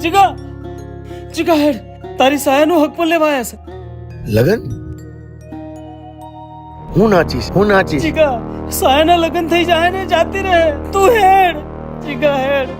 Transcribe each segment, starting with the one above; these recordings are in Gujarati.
જીગા જીગા હેડ તારી સાયાનો હક પણ લેવા આવ્યા છે. લગન? હું નાચીશ જીગા સાયાના લગન થઈ જાય ને જાતી રહે. તું હેડ જીગા હેડ.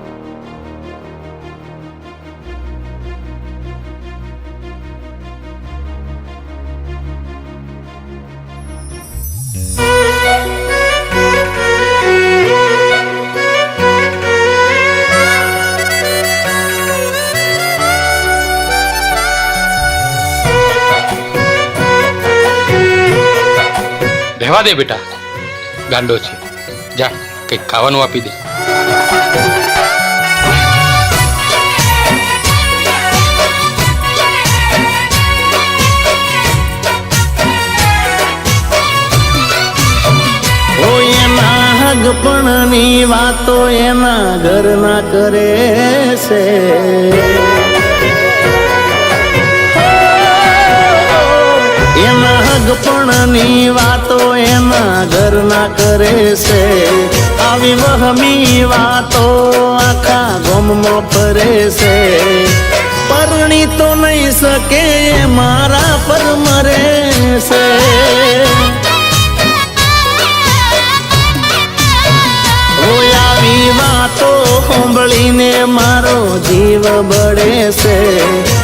રહેવા દે બેટા, ગાંડો છે. જા કંઈક ખાવાનું આપી દે. હગપણની વાતો એના ઘરના કરે છે. એના હગપણની વાતો એના ઘરના કરે છે. આવી વહમી વાતો આખા ગામમાં ફરે છે. પરણી તો નહીં શકે મારા પર મરે છે. વાતો સાંભળીને મારો જીવ બળે છે.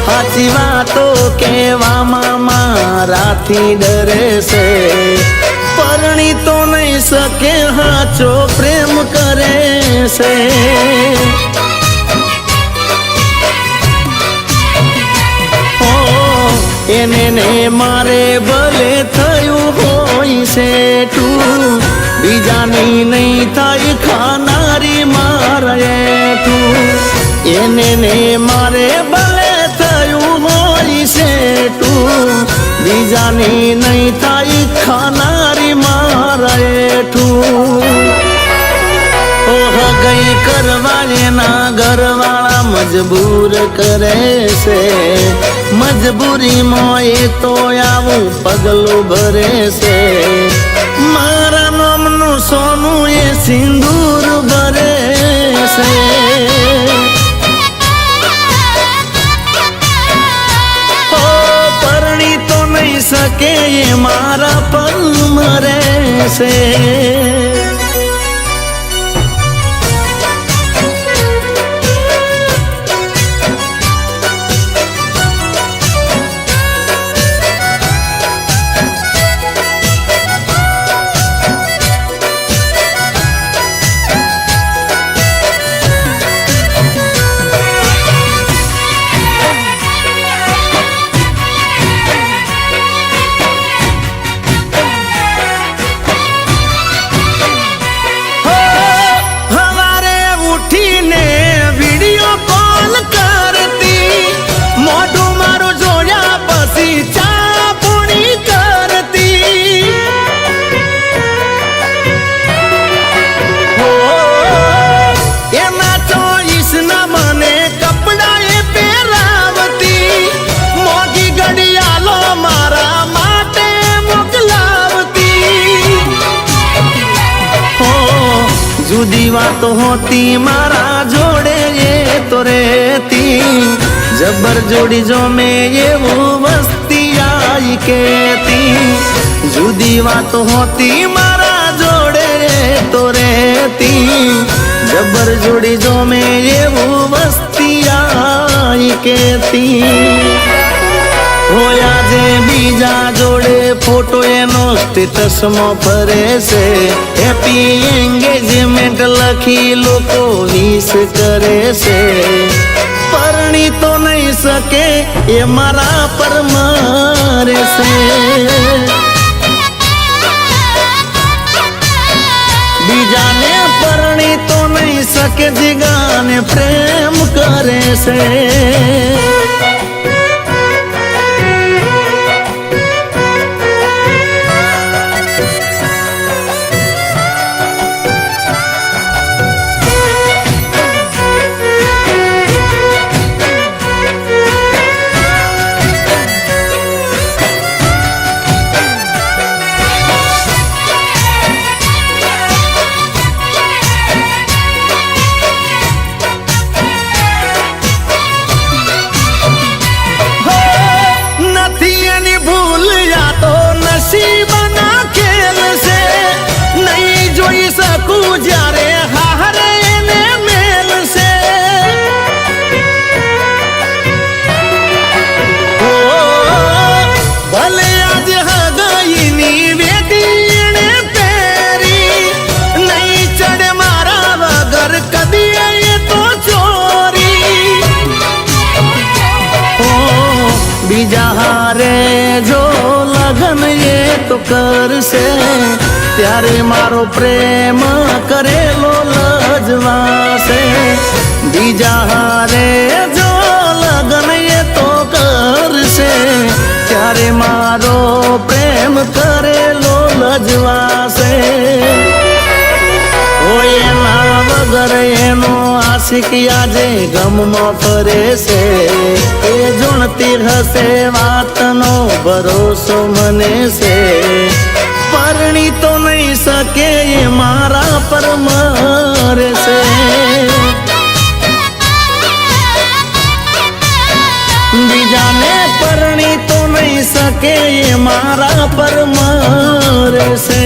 સાચી વાતો કહેવામાં મારાથી ડરે છે. પરણી તો નહીં શકે સાચો પ્રેમ કરે છે. એને ને મારે ભલે થયું હોય છે તું, બીજાની નહીં થાય ખાનારી મારે તું. એને ને મારે ભલે થયું હોય છે તું, બીજાની નહીં થાય ખાનારી મારે તું. ઓહ ગઈ કરવા એના ઘરવાળા મજબૂર કરે છે. મજબૂરીમાં એ તો આવું પગલું ભરે છે. મારા નામનું સોનું એ સિંદૂર ભરે છે. પરણી તો નહીં શકે એ મારા પર મરે છે. જુદી વાતો હોતી મારા જોડે એ તો રહેતી. જબર જોડી જો મેં એવું વસ્તી આઈ કેતી. જુદી વાતો હોતી મારા જોડે એ તો રહેતી. જબર જોડી જો મેં એવું વસ્તી આઈ કેતી. હોયા જે બીજા જોડે ફોટો એનો સ્ટેટસમાં ફરે છે. હેપી એંગેજમેન્ટ લખી લોકો વિશ કરે છે. પરણી તો નહીં શકે એ મારા પર મરે છે. બીજાને પરણી તો નહીં શકે જીગાને પ્રેમ કરે છે. શકું જ્યારે હારે એને મેલશે ઓ ભલે આજ હગાઈની વેદી એને પહેરી નહીં ચડે મારા વગર કદી એ તો ચોરી ઓ બીજા હારે જો લગન એ તો કરશે ત્યારે મારો પ્રેમ કરેલો લજવાશે બીજા હારે જો લગન એ તો કરશે ત્યારે મારો પ્રેમ કરેલો લજવાશે ઓ એના વગર એનો આશિક આજે ગમમાં ફરે છે એ જોણતી હશે વાતનો ભરોસો મને છે પરણી તો નહીં શકે એ મારા પર મરે છે બીજાને પરણી તો નહીં શકે એ મારા પર મરે છે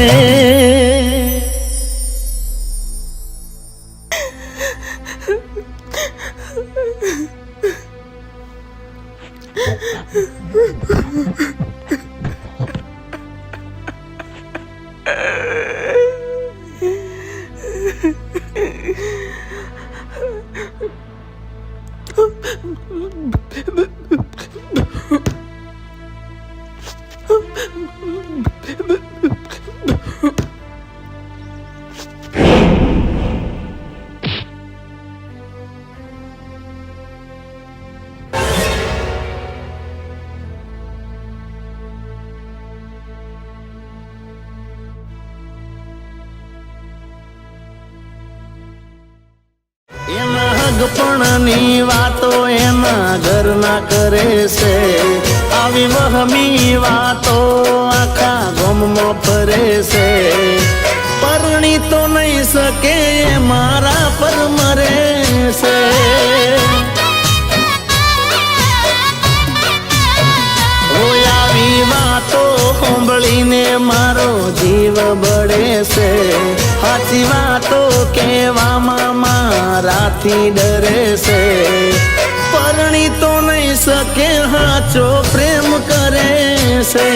એના હગપણની વાતો એના ઘરના કરે છે આવી વહમી વાતો આખા ગામમાં ફરે છે પરણી તો નહીં શકે એ મારા પર મરે છે આવી વાતો સાંભળીને મારો જીવ બળે છે સાચી વાતો કહેવામાં મારાથી ડરે છે પરણી તો નહીં શકે સાચો પ્રેમ કરે છે